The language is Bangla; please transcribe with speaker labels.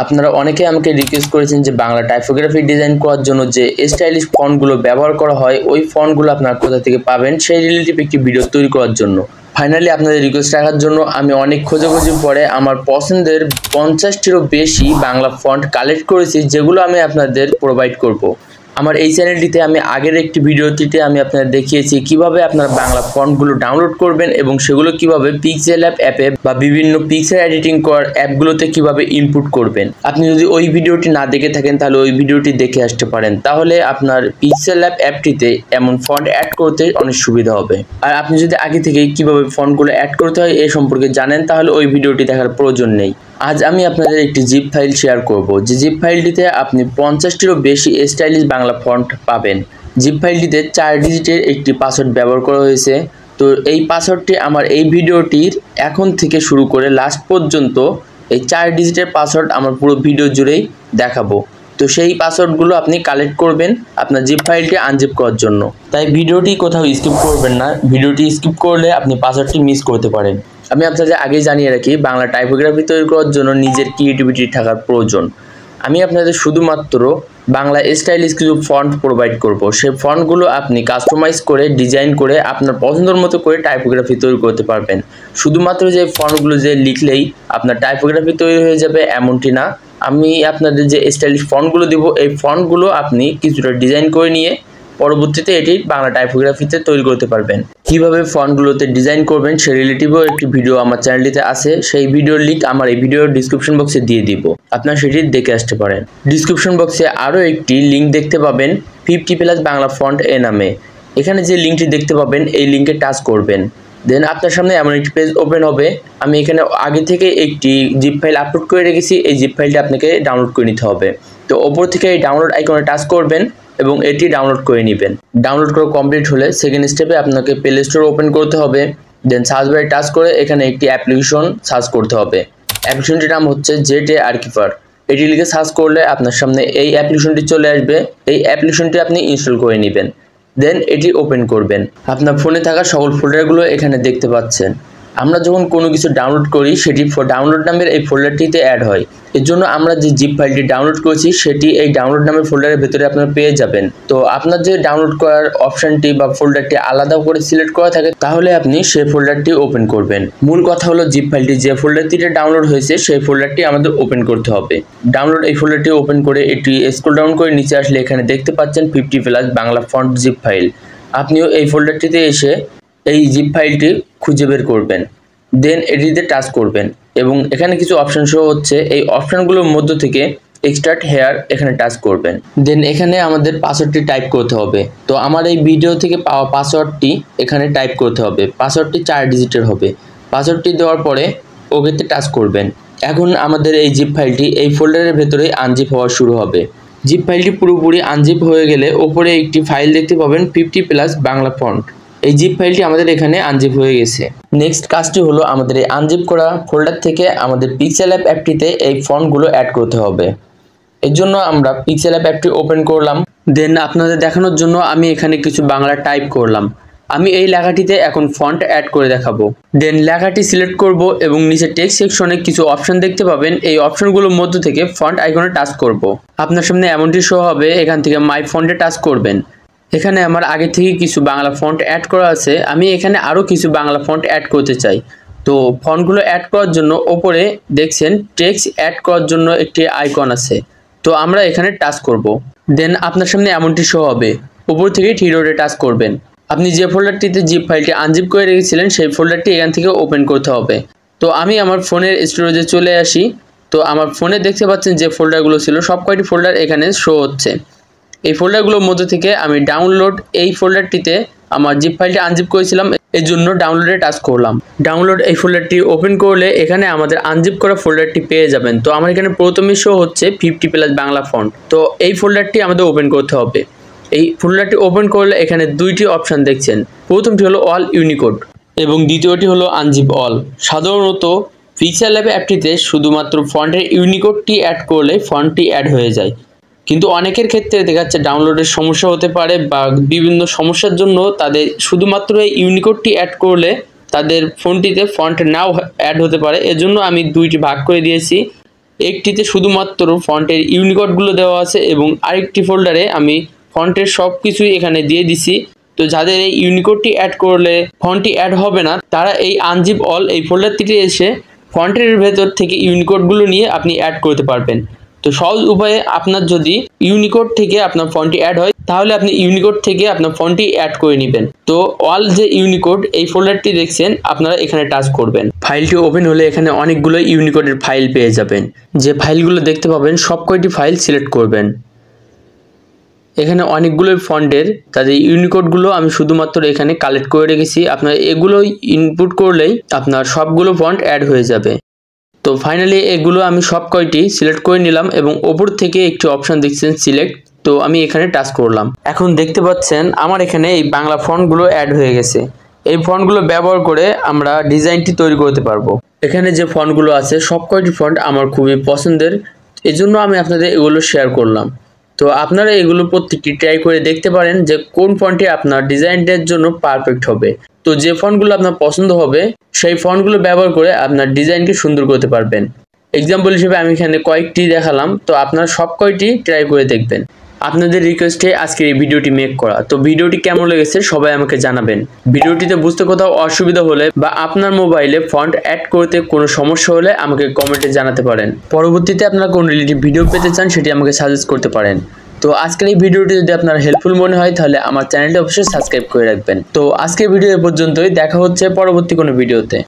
Speaker 1: আপনারা অনেকে আমাকে রিকোয়েস্ট করেছেন যে বাংলা টাইপোগ্রাফি ডিজাইন করার জন্য যে স্টাইলিশ ফন্টগুলো ব্যবহার করা হয় ওই ফন্টগুলো আপনারা কোথা থেকে পাবেন সেই রিলেটিভ একটি ভিডিও তৈরি করার জন্য। ফাইনালি আপনাদের রিকোয়েস্ট রাখার জন্য আমি অনেক খোঁজাখুঁজির পরে আমার পছন্দের 50টিরও বেশি বাংলা ফন্ট কালেক্ট করেছি, যেগুলো আমি আপনাদের প্রোভাইড করব। আমার এই চ্যানেলটিতে আমি আগের একটি ভিডিওটিতে আমি আপনাদের দেখিয়েছি কিভাবে আপনারা বাংলা ফন্টগুলো ডাউনলোড করবেন এবং সেগুলো কিভাবে পিক্সেল অ্যাপে বা বিভিন্ন পিকচার এডিটিং করার অ্যাপগুলোতে কিভাবে ইনপুট করবেন। আপনি যদি ওই ভিডিওটি না দেখে থাকেন তাহলে ওই ভিডিওটি দেখে আসতে পারেন, তাহলে আপনার পিক্সেল অ্যাপটিতে এমন ফন্ট অ্যাড করতে অনেক সুবিধা হবে। আর আপনি যদি আগে থেকে কিভাবে ফন্টগুলো অ্যাড করতে হয় এ সম্পর্কে জানেন তাহলে ওই ভিডিওটি দেখার প্রয়োজন নেই। আজ আমি আপনাদের একটি জিপ ফাইল শেয়ার করব, যে জিপ ফাইলটিতে আপনি 50টিরও বেশি স্টাইলিশ বাংলা ফন্ট পাবেন। জিপ ফাইলটিতে 4 ডিজিটের একটি পাসওয়ার্ড ব্যবহার করা হয়েছে। তো এই পাসওয়ার্ডটি আমার এই ভিডিওটির এখন থেকে শুরু করে লাস্ট পর্যন্ত এই 4 ডিজিটের পাসওয়ার্ড আমার পুরো ভিডিও জুড়েই দেখাবো। তো সেই পাসওয়ার্ডগুলো আপনি কালেক্ট করবেন আপনার জিপ ফাইলটি আনজিপ করার জন্য। তাই ভিডিওটি কোথাও স্কিপ করবেন না, ভিডিওটি স্কিপ করলে আপনি পাসওয়ার্ডটি মিস করতে পারেন। আমি আপনাদের আগেই জানিয়ে রাখি, বাংলা টাইপোগ্রাফি তৈরি করার জন্য নিজের ক্রিয়েটিভিটি থাকার প্রয়োজন। আমি আপনাদের শুধুমাত্র বাংলা স্টাইলিশ কিছু ফন্ট প্রোভাইড করব। সেই ফন্টগুলো আপনি কাস্টমাইজ করে ডিজাইন করে আপনার পছন্দের মতো করে টাইপোগ্রাফি তৈরি করতে পারবেন। শুধুমাত্র যে ফন্টগুলো যে লিখলেই আপনার টাইপোগ্রাফি তৈরি হয়ে যাবে এমনটি না। আমি আপনাদের যে স্টাইলিশ ফন্টগুলো দিব এই ফন্টগুলো আপনি কিছুটা ডিজাইন করে নিয়ে পরবর্তীতে এটি বাংলা টাইপোগ্রাফিতে তৈরি করতে পারবেন। কিভাবে ফন্টগুলোতে ডিজাইন করবেন সেই রিলেটিভও একটি ভিডিও আমার চ্যানেলটিতে আছে, সেই ভিডিওর লিঙ্ক আমার এই ভিডিওর ডিসক্রিপশন বক্সে দিয়ে দিব, আপনারা সেটি দেখে আসতে পারেন। ডিসক্রিপশন বক্সে আরও একটি লিঙ্ক দেখতে পাবেন 50+ বাংলা ফন্ট এ নামে। এখানে যে লিঙ্কটি দেখতে পাবেন এই লিঙ্কে টাচ করবেন, দেন আপনার সামনে এমন একটি পেজ ওপেন হবে। আমি এখানে আগে থেকে একটি জিপ ফাইল আপলোড করে রেখেছি, এই জিপ ফাইলটি আপনাকে ডাউনলোড করে নিতে হবে। তো ওপর থেকে এই ডাউনলোড আইকনে টাচ করবেন এবং এটি ডাউনলোড করে নেবেন। ডাউনলোড করা কমপ্লিট হলে সেকেন্ড স্টেপে আপনাকে প্লে স্টোর ওপেন করতে হবে, দেন সার্চ বারে টাচ করে এখানে একটি অ্যাপ্লিকেশন সার্চ করতে হবে। অ্যাপ্লিকেশনটির নাম হচ্ছে জেটে আর্কিভার। এটি লিখে সার্চ করলে আপনার সামনে এই অ্যাপ্লিকেশনটি চলে আসবে। এই অ্যাপ্লিকেশনটি আপনি ইনস্টল করে নেবেন, দেন এটি ওপেন করবেন। আপনার ফোনে থাকা সকল ফোল্ডারগুলো এখানে দেখতে পাচ্ছেন। আমরা যখন কোনো কিছু ডাউনলোড করি সেটি ডাউনলোড নামের এই ফোল্ডারটিতে অ্যাড হয়। এর জন্য আমরা যে জিপ ফাইলটি ডাউনলোড করেছি সেটি এই ডাউনলোড নামের ফোল্ডারের ভেতরে আপনারা পেয়ে যাবেন। তো আপনার যে ডাউনলোড করার অপশানটি বা ফোল্ডারটি আলাদা করে সিলেক্ট করা থাকে তাহলে আপনি সেই ফোল্ডারটি ওপেন করবেন। মূল কথা হলো জিপ ফাইলটি যে ফোল্ডারটিতে ডাউনলোড হয়েছে সেই ফোল্ডারটি আমাদের ওপেন করতে হবে। ডাউনলোড এই ফোল্ডারটি ওপেন করে এটি স্ক্রল ডাউন করে নিচে আসলে এখানে দেখতে পাচ্ছেন 50+ বাংলা ফন্ট জিপ ফাইল। আপনিও এই ফোল্ডারটিতে এসে এই জিপ ফাইলটি খুঁজে বের করবেন, দেন এটিতে টাচ করবেন এবং এখানে কিছু অপশান শো হচ্ছে। এই অপশানগুলোর মধ্য থেকে এক্সট্রাক্ট হেয়ার এখানে টাচ করবেন, দেন এখানে আমাদের পাসওয়ার্ডটি টাইপ করতে হবে। তো আমার এই ভিডিও থেকে পাওয়া পাসওয়ার্ডটি এখানে টাইপ করতে হবে। পাসওয়ার্ডটি 4 ডিজিটের হবে। পাসওয়ার্ডটি দেওয়ার পরে ওকেতে টাচ করবেন। এখন আমাদের এই জিপ ফাইলটি এই ফোল্ডারের ভেতরে আনজিপ হওয়া শুরু হবে। জিপ ফাইলটি পুরোপুরি আনজিপ হয়ে গেলে ওপরে একটি ফাইল দেখতে পাবেন 50+ বাংলা ফন্ট। এই জিপ ফাইলটি আমাদের এখানে আনজিপ হয়ে গেছে। নেক্সট কাজটি হলো আমাদের এই আনজিপ করা ফোল্ডার থেকে আমাদের পিক্সেল অ্যাপটিতে এই ফন্টগুলো অ্যাড করতে হবে। এর জন্য আমরা পিক্সেল অ্যাপটি ওপেন করলাম, দেন আপনাদের দেখানোর জন্য আমি এখানে কিছু বাংলা টাইপ করলাম। আমি এই লেখাটিতে এখন ফন্ট অ্যাড করে দেখাবো। দেন লেখাটি সিলেক্ট করব এবং নিচে টেক্সট সেকশনে কিছু অপশন দেখতে পাবেন। এই অপশনগুলোর মধ্য থেকে ফন্ট আইকনে টাচ করব। আপনার সামনে এমনটি শো হবে, এখান থেকে মাই ফন্টে টাচ করবেন। এখানে আমার আগে থেকে কিছু বাংলা ফন্ট অ্যাড করা আছে, আমি এখানে আরও কিছু বাংলা ফন্ট অ্যাড করতে চাই। তো ফন্টগুলো অ্যাড করার জন্য ওপরে দেখছেন টেক্সট অ্যাড করার জন্য একটি আইকন আছে, তো আমরা এখানে টাচ করব। দেন আপনার সামনে এমনটি শো হবে, উপর থেকে থ্রি ডটে টাচ করবেন। আপনি যে ফোল্ডারটিতে জিপ ফাইলটি আনজিপ করে রেখেছিলেন সেই ফোল্ডারটি এখান থেকে ওপেন করতে হবে। তো আমি আমার ফোনের স্টোরেজে চলে আসি। তো আমার ফোনে দেখতে পাচ্ছেন যে ফোল্ডারগুলো ছিল সব কয়টি ফোল্ডার এখানে শো হচ্ছে। এই ফোল্ডারগুলোর মধ্যে থেকে আমি ডাউনলোড এই ফোল্ডারটিতে আমার জিপ ফাইলটি আনজিপ করেছিলাম, এর জন্য ডাউনলোডে টাচ করলাম। ডাউনলোড এই ফোল্ডারটি ওপেন করলে এখানে আমাদের আনজিপ করা ফোল্ডারটি পেয়ে যাবেন। তো আমার এখানে প্রথমে শো হচ্ছে 50+ বাংলা ফন্ট। তো এই ফোল্ডারটি আমাদের ওপেন করতে হবে। এই ফোল্ডারটি ওপেন করলে এখানে দুইটি অপশান দেখছেন, প্রথমটি হলো অল ইউনিকোড এবং দ্বিতীয়টি হলো আনজিপ অল। সাধারণত পিক্সেল অ্যাপটিতে শুধুমাত্র ফন্টের ইউনিকোডটি অ্যাড করলে ফন্টটি অ্যাড হয়ে যায়, কিন্তু অনেকের ক্ষেত্রে দেখা যাচ্ছে ডাউনলোডের সমস্যা হতে পারে বা বিভিন্ন সমস্যার জন্য তাদের শুধুমাত্র এই ইউনিকোডটি অ্যাড করলে তাদের ফোনটিতে ফন্ট নাও অ্যাড হতে পারে। এজন্য আমি দুইটি ভাগ করে দিয়েছি। একটিতে শুধুমাত্র ফন্টের ইউনিকোডগুলো দেওয়া আছে এবং আরেকটি ফোল্ডারে আমি ফন্টের সব কিছুই এখানে দিয়ে দিছি। তো যাদের এই ইউনিকোডটি অ্যাড করলে ফন্টটি অ্যাড হবে না, তারা এই আনজিপ অল এই ফোল্ডারটিতে এসে ফন্টের ভেতর থেকে ইউনিকোডগুলো নিয়ে আপনি অ্যাড করতে পারবেন। তো সহজ উপায়ে আপনার যদি ইউনিকোড থেকে আপনার ফন্টটি অ্যাড হয়, তাহলে আপনি ইউনিকোড থেকে আপনার ফন্টটি অ্যাড করে নেবেন। তো অল যে ইউনিকোড এই ফোল্ডারটি দেখছেন, আপনারা এখানে টাচ করবেন। ফাইলটি ওপেন হলে এখানে অনেকগুলো ইউনিকোডের ফাইল পেয়ে যাবেন। যে ফাইলগুলো দেখতে পাবেন সব কয়টি ফাইল সিলেক্ট করবেন। এখানে অনেকগুলো ফন্টের তাদের ইউনিকোডগুলো আমি শুধুমাত্র এখানে কালেক্ট করে রেখেছি। আপনার এগুলো ইনপুট করলেই আপনার সবগুলো ফন্ট অ্যাড হয়ে যাবে। তো ফাইনালি এগুলো আমি সব কয়টি সিলেক্ট করে নিলাম এবং ওপর থেকে একটি অপশন দেখছেন সিলেক্ট, তো আমি এখানে টাচ করলাম। এখন দেখতে পাচ্ছেন আমার এখানে এই বাংলা ফন্টগুলো অ্যাড হয়ে গেছে। এই ফন্টগুলো ব্যবহার করে আমরা ডিজাইনটি তৈরি করতে পারবো। এখানে যে ফন্টগুলো আছে সব কয়টি ফন্ট আমার খুবই পছন্দের, এজন্য আমি আপনাদের এগুলো শেয়ার করলাম। তো আপনারা এগুলো প্রত্যেকটি ট্রাই করে দেখতে পারেন যে কোন ফন্টটি আপনার ডিজাইনটার জন্য পারফেক্ট হবে। তো যে ফন্টগুলো আপনার পছন্দ হবে সেই ফন্টগুলো ব্যবহার করে আপনার ডিজাইনকে সুন্দর করতে পারবেন। এক্সাম্পল হিসেবে আমি এখানে কয়েকটি দেখালাম, তো আপনারা সব কয়টি ট্রাই করে দেখবেন। আপনাদের রিকোয়েস্টে আজকের এই ভিডিওটি মেক করা। তো ভিডিওটি কেমন লেগেছে সবাই আমাকে জানাবেন। ভিডিওটিতে বুঝতে কোথাও অসুবিধা হলে বা আপনার মোবাইলে ফন্ট অ্যাড করতে কোনো সমস্যা হলে আমাকে কমেন্টে জানাতে পারেন। পরবর্তীতে আপনারা কোন রিলেটেড ভিডিও পেতে চান সেটি আমাকে সাজেস্ট করতে পারেন। তো আজকের এই ভিডিওটি যদি আপনার হেল্পফুল মনে হয় তাহলে আমার চ্যানেলটি অবশ্যই সাবস্ক্রাইব করে রাখবেন। তো আজকের ভিডিও এ পর্যন্তই, দেখা হচ্ছে পরবর্তী কোনো ভিডিওতে।